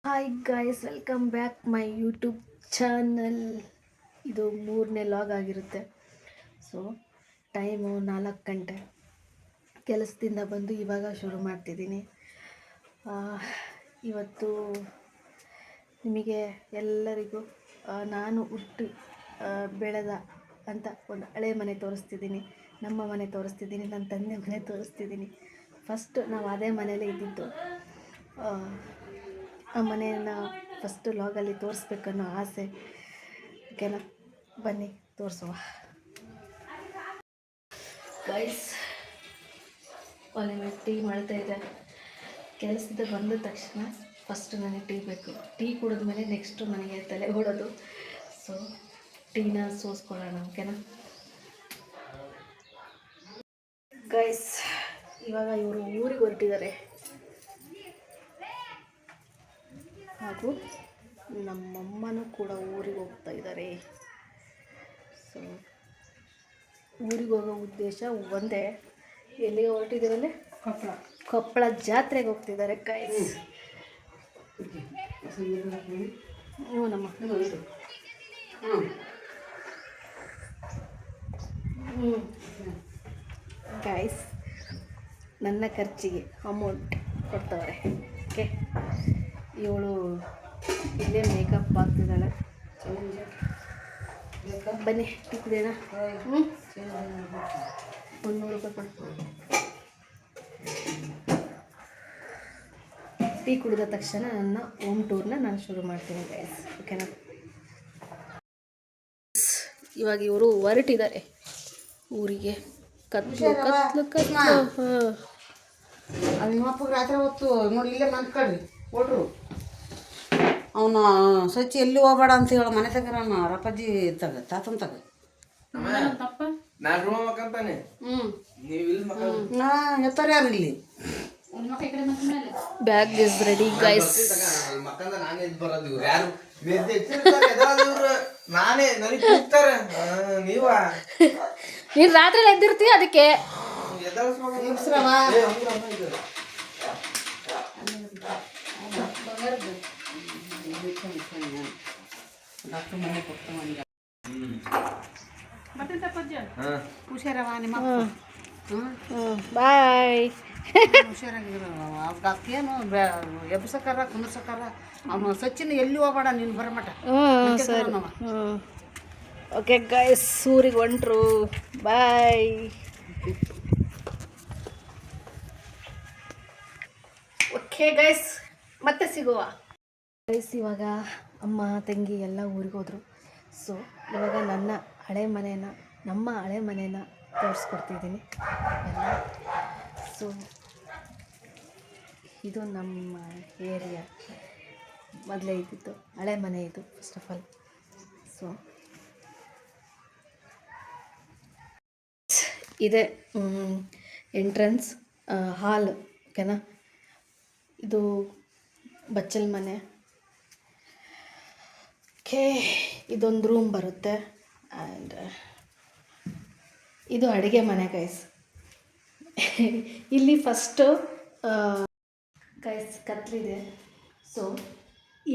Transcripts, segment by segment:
Hi guys, welcome back my YouTube channel. ಇದು 3ನೇ log ಆಗಿರುತ್ತೆ. ಸೊ ಟೈಮು 4 ಗಂಟೆ. ಕೆಲಸದಿಂದ ಬಂದು ಇವಾಗ ಶುರು ಮಾಡ್ತಿದ್ದೀನಿ. ಇವತ್ತು ನಿಮಗೆ ಎಲ್ಲರಿಗೂ ನಾನು ಹುಟ್ಟಿ ಬೆಳೆದ ಅಂತ ಒಂದು ಹಳೆ ಮನೆ ತೋರಿಸ್ತಿದ್ದೀನಿ. ನಮ್ಮ ಮನೆ ತೋರಿಸ್ತಿದ್ದೀನಿ, ನನ್ನ ತಂದೆ ಮನೆ ತೋರಿಸ್ತಿದ್ದೀನಿ. ಫಸ್ಟ್ ನಾವು ಅದೇ ಮನೇಲೇ ಇದ್ದಿದ್ದು. ಆ ಮನೆಯನ್ನು ಫಸ್ಟ್ ಲಾಗಲ್ಲಿ ತೋರಿಸ್ಬೇಕನ್ನೋ ಆಸೆ. ಓಕೆನಾ, ಬನ್ನಿ ತೋರಿಸುವ. ಗೈಸ್, ಒಲೆ ಮೇಲೆ ಟೀ ಮಾಡ್ತಾ ಇದೆ. ಕೆಲಸದ ಬಂದ ತಕ್ಷಣ ಫಸ್ಟ್ ನನಗೆ ಟೀ ಬೇಕು. ಟೀ ಕುಡಿದ್ಮೇಲೆ ನೆಕ್ಸ್ಟು ನನಗೆ ತಲೆ ಓಡೋದು. ಸೊ ಟೀನ ಸೋಸ್ಕೊಳ್ಳೋಣ. ಓಕೆನಾ ಗೈಸ್, ಇವಾಗ ಇವರು ಊರಿಗೆ ಹೊರಟಿದ್ದಾರೆ ಹಾಗೂ ನಮ್ಮಮ್ಮನೂ ಕೂಡ ಊರಿಗೆ ಹೋಗ್ತಾ ಇದ್ದಾರೆ. ಸೊ ಊರಿಗೆ ಹೋಗೋ ಉದ್ದೇಶ ಒಂದೇ. ಎಲ್ಲಿಗೆ ಹೊರಟಿದ್ದೀರಲ್ಲಿ? ಕೊಪ್ಪಳ ಜಾತ್ರೆಗೆ ಹೋಗ್ತಿದ್ದಾರೆ ಗೈಸ್. ಹ್ಞೂನಮ್ಮ. ಗೈಸ್, ನನ್ನ ಖರ್ಚಿಗೆ ಅಮೌಂಟ್ ಕೊಡ್ತವ್ರೆ. ಓಕೆ, ಇವಳು ಇಲ್ಲೇ ಮೇಕಪ್ ಹಾಕ್ತಿದ್ದಾಳೆ. ಬನ್ನಿ ಟೀ ಕುಡಿಯೋಣ. 100 ರೂಪಾಯಿ ಕೊಡು. ಟೀ ಕುಡಿದ ತಕ್ಷಣ ನನ್ನ ಹೋಮ್ ಟೂರ್ನ ನಾನು ಶುರು ಮಾಡ್ತೀನಿ ಗೈಸ್. ಓಕೆನಾ, ಇವಾಗ ಇವರು ಹೊರಟಿದ್ದಾರೆ ಊರಿಗೆ. ಕತ್ಲು ಕತ್ಲು ಕತ್ಲು. ಅದು ನಿಮ್ಮಪ್ಪಗೆ ರಾತ್ರಿ ಹೊತ್ತು ನೋಡಿ ಇಲ್ಲೇ ಮನ್ಕೊಳ್ರಿ ಕೊಡ್ರು. ಅವನು ಸ್ವಚ್ಛ ಎಲ್ಲಿ ಹೋಗ್ಬೇಡ ಅಂತ ಹೇಳ ಮನೆ ತಗರ ರಪ್ಪಾಜಿ ತಗ ತಾತನ್ ತಗ. ಎತ್ತಾರೆ ಯಾರು ಇಲ್ಲಿ. Bag is ready guys. ನೀನು ರಾತ್ರಿ ಎದ್ದಿರ್ತೀವಿ, ಅದಕ್ಕೆ ಹುಷಾರವ ನಿಮ್ಮ ಬಾಯ್. ಹುಷಾರಾಗಿರೋ ಏನು ಎಬ್ಸಕಾರ ಕುಂದ್ರಸಕಾರ. ಅವನು ಸಚಿನ್ ಎಲ್ಲಿ ಹೋಗ್ಬೇಡ ನೀನು ಬರಮಟ. ಸರಿ. ಓಕೆ ಗೈಸ್, ಊರಿಗೆ ಹೊಂಟ್ರು. ಬಾಯ್. ಓಕೆ ಗೈಸ್, ಮತ್ತೆ ಸಿಗುವ. ಗೈಸ್, ಇವಾಗ ಅಮ್ಮ ತಂಗಿ ಎಲ್ಲ ಊರಿಗೆ ಹೋದರು. ಸೊ ಇವಾಗ ನಮ್ಮ ಹಳೆ ಮನೇನ ತೋರಿಸ್ಕೊಡ್ತಿದ್ದೀನಿ ಎಲ್ಲ. ಸೊ ಇದು ನಮ್ಮ ಏರಿಯಾ. ಮೊದಲೇ ಇದ್ದಿದ್ದು ಹಳೆ ಮನೆ ಇದು ಫಸ್ಟ್ ಆಫ್ ಆಲ್. ಸೊ ಇದೆ ಎಂಟ್ರೆನ್ಸ್ ಹಾಲ್. ಓಕೆನಾ, ಇದು ಬಚ್ಚಲ್ ಮನೆ. ಓಕೆ, ಇದೊಂದು ರೂಮ್ ಬರುತ್ತೆ. ಆ್ಯಂಡ್ ಇದು ಅಡುಗೆ ಮನೆ ಗೈಸ್. ಇಲ್ಲಿ ಫಸ್ಟು ಗೈಸ್ ಕತ್ಲಿದೆ. ಸೊ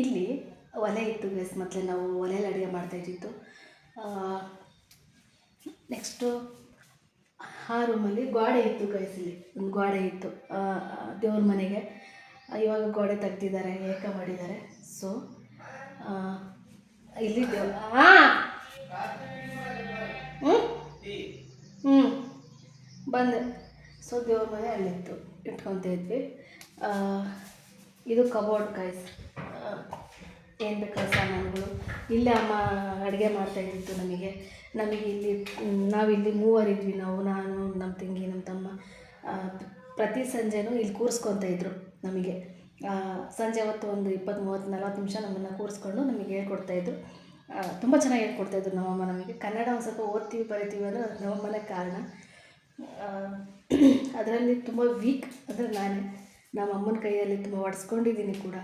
ಇಲ್ಲಿ ಒಲೆ ಇತ್ತು ಗೈಸ್. ಮೊದಲೇ ನಾವು ಒಲೆಯಲ್ಲಿ ಅಡುಗೆ ಮಾಡ್ತಾಯಿದ್ದಿದ್ದು. ನೆಕ್ಸ್ಟು ಆ ರೂಮಲ್ಲಿ ಗೋಡೆ ಇತ್ತು ಗೈಸ್. ಇಲ್ಲಿ ಒಂದು ಗೋಡೆ ಇತ್ತು ದೇವ್ರ ಮನೆಗೆ. ಇವಾಗ ಗೋಡೆ ತೆಗ್ದಿದ್ದಾರೆ, ಏಕ ಮಾಡಿದ್ದಾರೆ. ಸೊ ಇಲ್ಲಿ ಬಂದೆ. ಸೊ ದೇವ್ರ ಮನೆ ಅಲ್ಲಿತ್ತು, ಇಟ್ಕೊತ ಇದ್ವಿ. ಇದು ಕಬೋರ್ಡ್ ಗೈಸ್. ಏನು ಬೇಕಾದ ಸಾಮಾನುಗಳು ಇಲ್ಲೇ ಅಮ್ಮ ಅಡುಗೆ ಮಾಡ್ತಾಯಿದ್ದಿತ್ತು. ನಮಗೆ ಇಲ್ಲಿ ನಾವಿಲ್ಲಿ ಮೂವರಿದ್ವಿ. ನಾನು, ನಮ್ಮ ತಂಗಿ, ನಮ್ಮ ತಮ್ಮ. ಪ್ರತಿ ಸಂಜೆನೂ ಇಲ್ಲಿ ಕೂರಿಸ್ಕೊತ ಇದ್ರು ನಮಗೆ. ಸಂಜೆ ಹೊತ್ತು ಒಂದು 20, 30, 40 ನಿಮಿಷ ನಮ್ಮನ್ನು ಕೂರಿಸ್ಕೊಂಡು ನಮಗೆ ಹೇಳ್ಕೊಡ್ತಾಯಿದ್ರು. ತುಂಬ ಚೆನ್ನಾಗಿ ಹೇಳ್ಕೊಡ್ತಾಯಿದ್ರು ನಮ್ಮಮ್ಮ ನಮಗೆ. ಕನ್ನಡ ಒಂದು ಸ್ವಲ್ಪ ಓದ್ತೀವಿ ಬರಿತೀವಿ ಅಂದರೆ ನಮ್ಮಮ್ಮನೇ ಕಾರಣ. ಅದರಲ್ಲಿ ತುಂಬ ವೀಕ್ ಅಂದರೆ ನಮ್ಮಮ್ಮನ ಕೈಯಲ್ಲಿ ತುಂಬ ಹೊಡೆಸ್ಕೊಂಡಿದ್ದೀನಿ ಕೂಡ.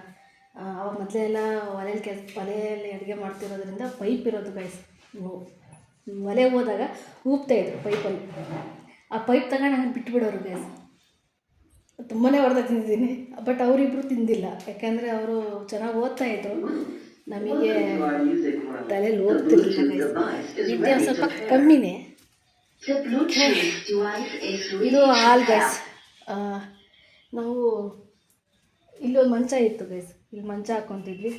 ಅವಾಗ ಮೊದಲೆಲ್ಲ ಒಲೆಯಲ್ಲಿ ಅಡುಗೆ ಮಾಡ್ತಿರೋದ್ರಿಂದ ಪೈಪ್ ಇರೋದು ಗೈಸ್. ಒಲೆ ಹೋದಾಗ ಊಪ್ತಾಯಿದ್ರು ಪೈಪಲ್ಲಿ. ಆ ಪೈಪ್ ತಗೊಂಡು ಹಂಗೆ ಬಿಟ್ಬಿಡೋರು ಗೈಸ್. ತುಂಬಾ ಹೊಡೆದ ತಿಂದಿದ್ದೀನಿ. ಬಟ್ ಅವರಿಬ್ಬರು ತಿಂದಿಲ್ಲ, ಯಾಕೆಂದರೆ ಅವರು ಚೆನ್ನಾಗಿ ಓದ್ತಾಯಿದ್ರು, ನಮಗೆ ತಲೆಯಲ್ಲಿ ಓದ್ತಿರ್ಲಿಲ್ಲ ಗೈಸ್. ನಿದ್ದೆ ಒಂದು ಸ್ವಲ್ಪ ಕಮ್ಮಿನೇ. ಇದು ಹಾಲ್ ಗೈಸ್. ನಾವು ಇಲ್ಲೊಂದು ಮಂಚ ಇತ್ತು ಗೈಸ್, ಇಲ್ಲಿ ಮಂಚ ಹಾಕ್ಕೊತಿದ್ವಿ.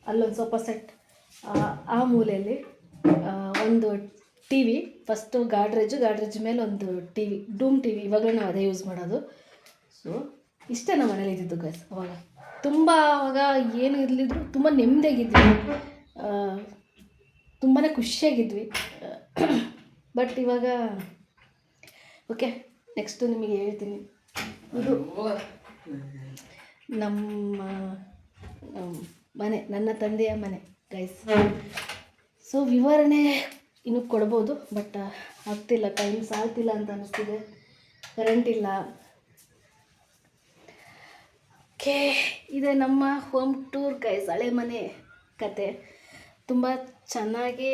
ಅಲ್ಲೊಂದು ಸೋಫಾ ಸೆಟ್, ಆ ಮೂಲೆಯಲ್ಲಿ ಒಂದು ಟಿ ವಿ, ಫಸ್ಟು ಗಾಡ್ರೇಜ್ ಮೇಲೆ ಒಂದು ಟಿ ವಿ, ಡೂಮ್ ಟಿ ವಿ, ಇವಾಗಲೂ ನಾವು ಅದೇ ಯೂಸ್ ಮಾಡೋದು. ಸೊ ಇಷ್ಟೇ ನಮ್ಮ ಮನೇಲಿ ಇದ್ದಿದ್ದು ಗೈಸ್. ಅವಾಗ ತುಂಬ, ಅವಾಗ ಏನು ಇರಲಿದ್ರು ತುಂಬ ನೆಮ್ಮದಿಯಾಗಿದ್ವಿ, ತುಂಬಾ ಖುಷಿಯಾಗಿದ್ವಿ. ಬಟ್ ಇವಾಗ ಓಕೆ, ನೆಕ್ಸ್ಟು ನಿಮಗೆ ಹೇಳ್ತೀನಿ. ಇದು ನಮ್ಮ ಮನೆ, ನನ್ನ ತಂದೆಯ ಮನೆ ಗೈಸ್. ಸೊ ವಿವರಣೆ ಇನ್ನೂ ಕೊಡ್ಬೋದು, ಬಟ್ ಆಗ್ತಿಲ್ಲ, ಟೈಮ್ ಸಾಲ್ತಿಲ್ಲ ಅಂತ ಅನ್ನಿಸ್ತಿದೆ. ಕರೆಂಟ್ ಇಲ್ಲ. ಓಕೆ, ಇದೆ ನಮ್ಮ ಹೋಮ್ ಟೂರ್ ಗೈಸ್, ಹಳೆ ಮನೆ ಕತೆ. ತುಂಬ ಚೆನ್ನಾಗಿ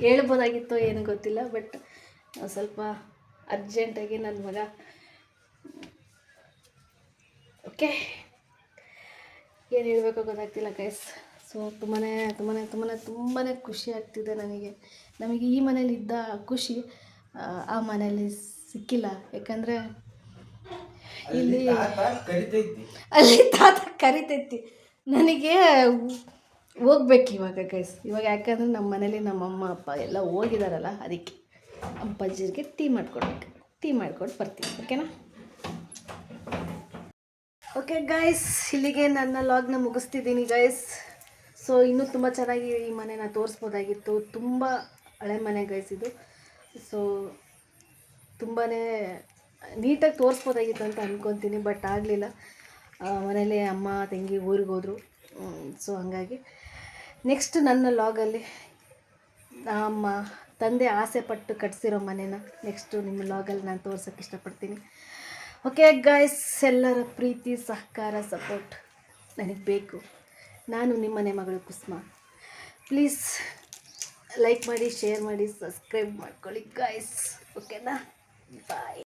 ಹೇಳ್ಬೋದಾಗಿತ್ತೋ ಏನು ಗೊತ್ತಿಲ್ಲ, ಬಟ್ ಸ್ವಲ್ಪ ಅರ್ಜೆಂಟಾಗಿ ನನ್ನ ಮಗ. ಓಕೆ, ಏನು ಹೇಳಬೇಕೋ ಗೊತ್ತಾಗ್ತಿಲ್ಲ ಗೈಸ್. ಸೊ ತುಂಬಾ ಖುಷಿ ಆಗ್ತಿದೆ ನಮಗೆ ಈ ಮನೇಲಿದ್ದ ಖುಷಿ ಆ ಮನೇಲಿ ಸಿಕ್ಕಿಲ್ಲ. ಯಾಕಂದರೆ ಅಲ್ಲಿ ತಾತ ಕರಿತೈತಿ, ನನಗೆ ಹೋಗ್ಬೇಕು ಇವಾಗ ಗೈಸ್. ಇವಾಗ ಯಾಕಂದರೆ ನಮ್ಮ ಮನೇಲಿ ನಮ್ಮ ಅಮ್ಮ ಅಪ್ಪ ಎಲ್ಲ ಹೋಗಿದಾರಲ್ಲ, ಅದಕ್ಕೆ ಅಪ್ಪಾಜಿಗೆ ಟೀ ಮಾಡಿಕೊಟ್ಟು ಬರ್ತೀನಿ. ಓಕೆನಾ? ಓಕೆ ಗೈಸ್, ಇಲ್ಲಿಗೆ ನನ್ನ ಲಾಗ್ನ ಮುಗಿಸ್ತಿದ್ದೀನಿ ಗೈಸ್. ಸೊ ಇನ್ನೂ ತುಂಬ ಚೆನ್ನಾಗಿ ಈ ಮನೆನ ತೋರಿಸ್ಬೋದಾಗಿತ್ತು. ತುಂಬ ಹಳೆ ಮನೆ ಗೈಸ್ ಇದು. ಸೊ ತುಂಬಾ ನೀಟಾಗಿ ತೋರಿಸ್ಬೋದಾಗಿತ್ತು ಅಂತ ಅಂದ್ಕೊತೀನಿ, ಬಟ್ ಆಗಲಿಲ್ಲ. ಮನೇಲಿ ಅಮ್ಮ ತಂಗಿ ಊರಿಗೆ ಹೋದರು. ಸೊ ಹಂಗಾಗಿ ನೆಕ್ಸ್ಟ್ ನನ್ನ ಲಾಗಲ್ಲಿ ನಮ್ಮ ತಂದೆ ಆಸೆ ಪಟ್ಟು ಕಟ್ಸಿರೋ ಮನೇನ ನೆಕ್ಸ್ಟು ನಿಮ್ಮ ಲಾಗಲ್ಲಿ ನಾನು ತೋರ್ಸೋಕ್ಕೆ ಇಷ್ಟಪಡ್ತೀನಿ. ಓಕೆ ಗೈಸ್, ಎಲ್ಲರ ಪ್ರೀತಿ, ಸಹಕಾರ, ಸಪೋರ್ಟ್ ನನಗೆ ಬೇಕು. ನಾನು ನಿಮ್ಮನೆ ಮಗಳು ಕುಸುಮಾ. ಪ್ಲೀಸ್ ಲೈಕ್ ಮಾಡಿ, ಶೇರ್ ಮಾಡಿ, ಸಬ್ಸ್ಕ್ರೈಬ್ ಮಾಡ್ಕೊಳ್ಳಿ ಗೈಸ್. ಓಕೆನಾ? ಬಾಯ್.